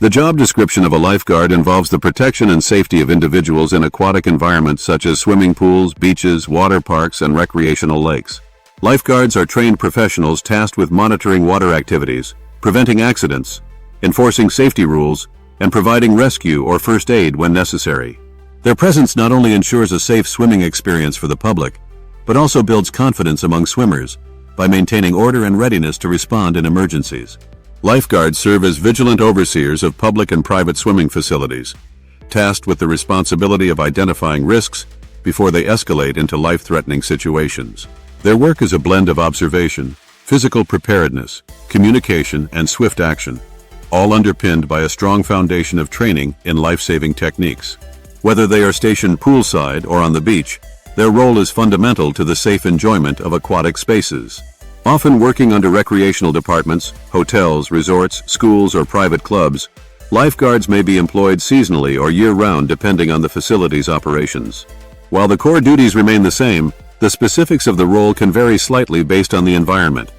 The job description of a lifeguard involves the protection and safety of individuals in aquatic environments such as swimming pools, beaches, water parks, and recreational lakes. Lifeguards are trained professionals tasked with monitoring water activities, preventing accidents, enforcing safety rules, and providing rescue or first aid when necessary. Their presence not only ensures a safe swimming experience for the public, but also builds confidence among swimmers by maintaining order and readiness to respond in emergencies. Lifeguards serve as vigilant overseers of public and private swimming facilities, tasked with the responsibility of identifying risks before they escalate into life-threatening situations. Their work is a blend of observation, physical preparedness, communication, and swift action, all underpinned by a strong foundation of training in life-saving techniques. Whether they are stationed poolside or on the beach, their role is fundamental to the safe enjoyment of aquatic spaces. Often working under recreational departments, hotels, resorts, schools, or private clubs, lifeguards may be employed seasonally or year-round depending on the facility's operations. While the core duties remain the same, the specifics of the role can vary slightly based on the environment.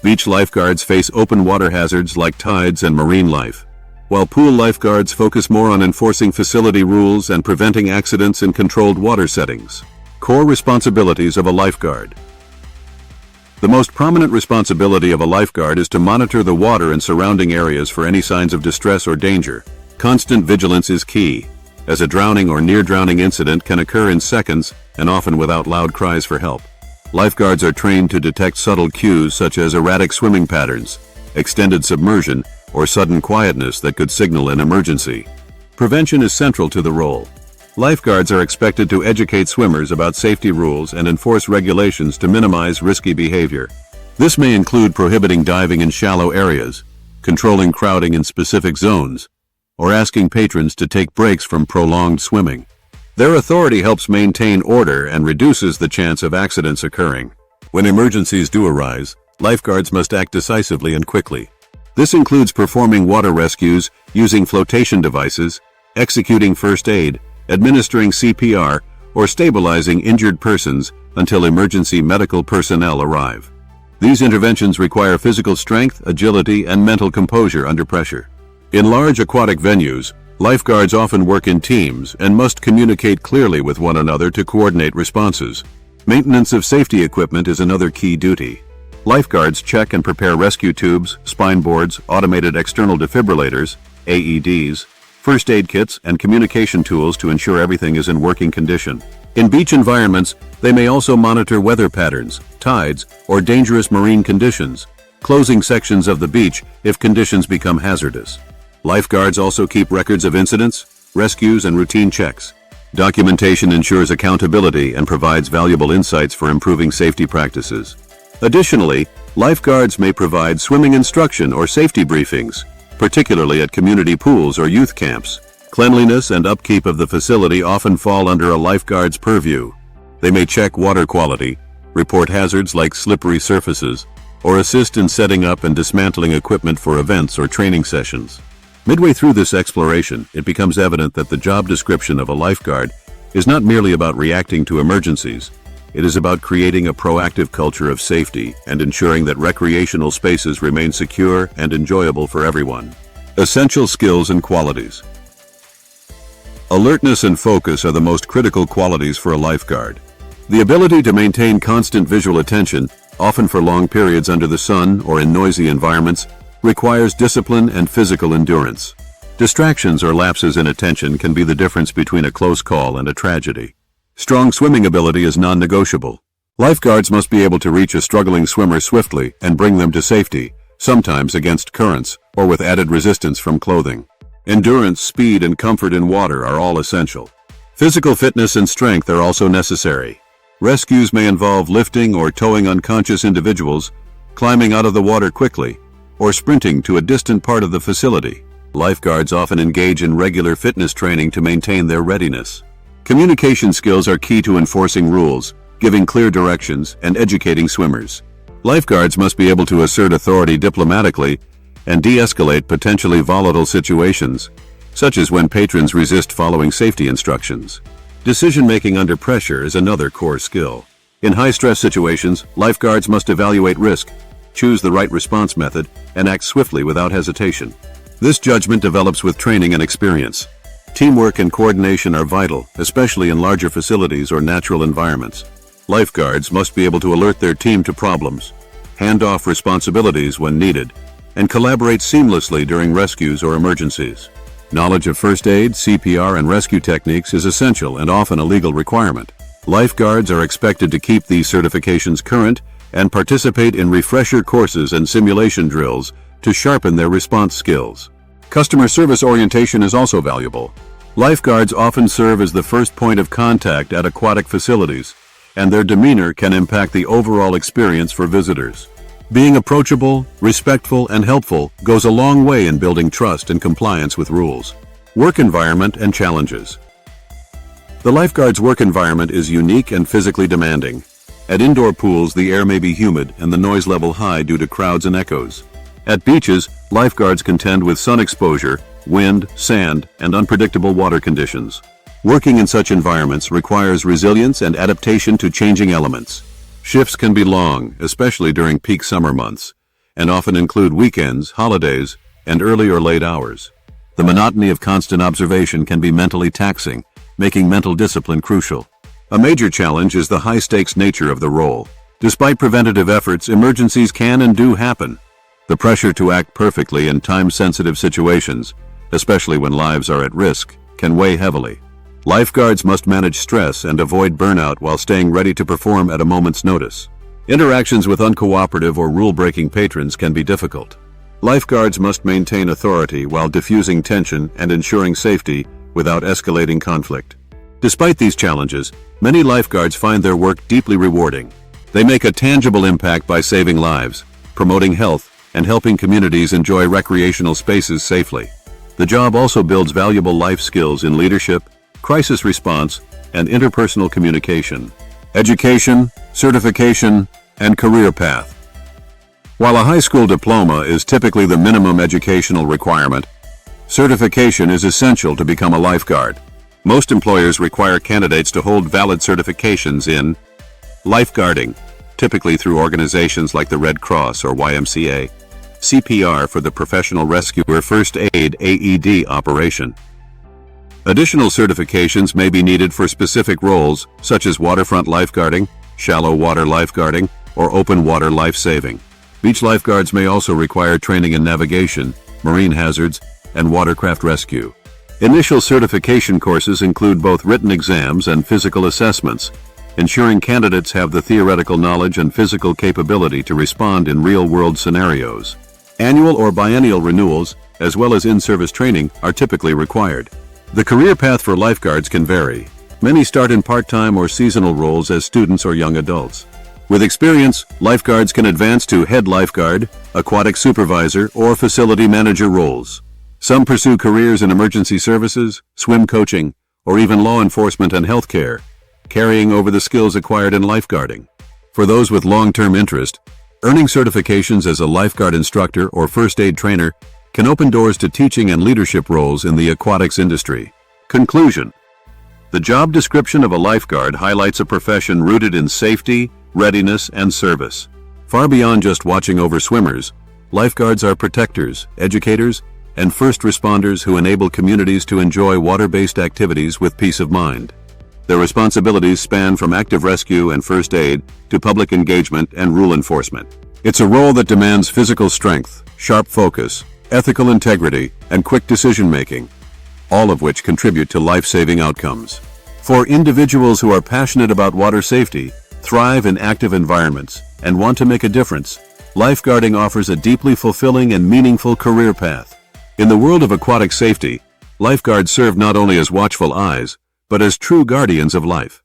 Beach lifeguards face open water hazards like tides and marine life, while pool lifeguards focus more on enforcing facility rules and preventing accidents in controlled water settings. Core responsibilities of a lifeguard. The most prominent responsibility of a lifeguard is to monitor the water and surrounding areas for any signs of distress or danger. Constant vigilance is key, as a drowning or near-drowning incident can occur in seconds and often without loud cries for help. Lifeguards are trained to detect subtle cues such as erratic swimming patterns, extended submersion, or sudden quietness that could signal an emergency. Prevention is central to the role. Lifeguards are expected to educate swimmers about safety rules and enforce regulations to minimize risky behavior. This may include prohibiting diving in shallow areas, controlling crowding in specific zones, or asking patrons to take breaks from prolonged swimming. Their authority helps maintain order and reduces the chance of accidents occurring. When emergencies do arise, lifeguards must act decisively and quickly. This includes performing water rescues, using flotation devices, executing first aid, administering CPR, or stabilizing injured persons until emergency medical personnel arrive. These interventions require physical strength, agility, and mental composure under pressure. In large aquatic venues, lifeguards often work in teams and must communicate clearly with one another to coordinate responses. Maintenance of safety equipment is another key duty. Lifeguards check and prepare rescue tubes, spine boards, automated external defibrillators, AEDs, first aid kits, and communication tools to ensure everything is in working condition. In beach environments, they may also monitor weather patterns, tides, or dangerous marine conditions, closing sections of the beach if conditions become hazardous. Lifeguards also keep records of incidents, rescues, and routine checks. Documentation ensures accountability and provides valuable insights for improving safety practices. Additionally, lifeguards may provide swimming instruction or safety briefings, particularly at community pools or youth camps. Cleanliness and upkeep of the facility often fall under a lifeguard's purview. They may check water quality, report hazards like slippery surfaces, or assist in setting up and dismantling equipment for events or training sessions. Midway through this exploration, it becomes evident that the job description of a lifeguard is not merely about reacting to emergencies. It is about creating a proactive culture of safety and ensuring that recreational spaces remain secure and enjoyable for everyone. Essential skills and qualities. Alertness and focus are the most critical qualities for a lifeguard. The ability to maintain constant visual attention, often for long periods under the sun or in noisy environments, requires discipline and physical endurance. Distractions or lapses in attention can be the difference between a close call and a tragedy. Strong swimming ability is non-negotiable. Lifeguards must be able to reach a struggling swimmer swiftly and bring them to safety, sometimes against currents or with added resistance from clothing. Endurance, speed, and comfort in water are all essential. Physical fitness and strength are also necessary. Rescues may involve lifting or towing unconscious individuals, climbing out of the water quickly, or sprinting to a distant part of the facility. Lifeguards often engage in regular fitness training to maintain their readiness. Communication skills are key to enforcing rules, giving clear directions, and educating swimmers. Lifeguards must be able to assert authority diplomatically and de-escalate potentially volatile situations, such as when patrons resist following safety instructions. Decision-making under pressure is another core skill. In high-stress situations, lifeguards must evaluate risk, choose the right response method, and act swiftly without hesitation. This judgment develops with training and experience. Teamwork and coordination are vital, especially in larger facilities or natural environments. Lifeguards must be able to alert their team to problems, hand off responsibilities when needed, and collaborate seamlessly during rescues or emergencies. Knowledge of first aid, CPR, and rescue techniques is essential and often a legal requirement. Lifeguards are expected to keep these certifications current and participate in refresher courses and simulation drills to sharpen their response skills. Customer service orientation is also valuable. Lifeguards often serve as the first point of contact at aquatic facilities, and their demeanor can impact the overall experience for visitors. Being approachable, respectful, and helpful goes a long way in building trust and compliance with rules. Work environment and challenges. The lifeguard's work environment is unique and physically demanding. At indoor pools, the air may be humid and the noise level high due to crowds and echoes. At beaches, lifeguards contend with sun exposure, wind, sand, and unpredictable water conditions. Working in such environments requires resilience and adaptation to changing elements. Shifts can be long, especially during peak summer months, and often include weekends, holidays, and early or late hours. The monotony of constant observation can be mentally taxing, making mental discipline crucial. A major challenge is the high-stakes nature of the role. Despite preventative efforts, emergencies can and do happen. The pressure to act perfectly in time-sensitive situations, especially when lives are at risk, can weigh heavily. Lifeguards must manage stress and avoid burnout while staying ready to perform at a moment's notice. Interactions with uncooperative or rule-breaking patrons can be difficult. Lifeguards must maintain authority while diffusing tension and ensuring safety without escalating conflict. Despite these challenges, many lifeguards find their work deeply rewarding. They make a tangible impact by saving lives, promoting health, and helping communities enjoy recreational spaces safely. The job also builds valuable life skills in leadership, crisis response, and interpersonal communication. Education, certification, and career path. While a high school diploma is typically the minimum educational requirement, certification is essential to become a lifeguard. Most employers require candidates to hold valid certifications in lifeguarding, typically through organizations like the Red Cross or YMCA, CPR for the professional rescue or first aid AED operation. Additional certifications may be needed for specific roles, such as waterfront lifeguarding, shallow water lifeguarding, or open water lifesaving. Beach lifeguards may also require training in navigation, marine hazards, and watercraft rescue. Initial certification courses include both written exams and physical assessments, ensuring candidates have the theoretical knowledge and physical capability to respond in real-world scenarios. Annual or biennial renewals, as well as in-service training, are typically required. The career path for lifeguards can vary. Many start in part-time or seasonal roles as students or young adults. With experience, lifeguards can advance to head lifeguard, aquatic supervisor, or facility manager roles. Some pursue careers in emergency services, swim coaching, or even law enforcement and healthcare, carrying over the skills acquired in lifeguarding. For those with long-term interest, earning certifications as a lifeguard instructor or first aid trainer can open doors to teaching and leadership roles in the aquatics industry. Conclusion. The job description of a lifeguard highlights a profession rooted in safety, readiness, and service. Far beyond just watching over swimmers, lifeguards are protectors, educators, and first responders who enable communities to enjoy water-based activities with peace of mind. Their responsibilities span from active rescue and first aid to public engagement and rule enforcement. It's a role that demands physical strength, sharp focus, ethical integrity, and quick decision-making, all of which contribute to life-saving outcomes. For individuals who are passionate about water safety, thrive in active environments, and want to make a difference, lifeguarding offers a deeply fulfilling and meaningful career path. In the world of aquatic safety, lifeguards serve not only as watchful eyes, but as true guardians of life.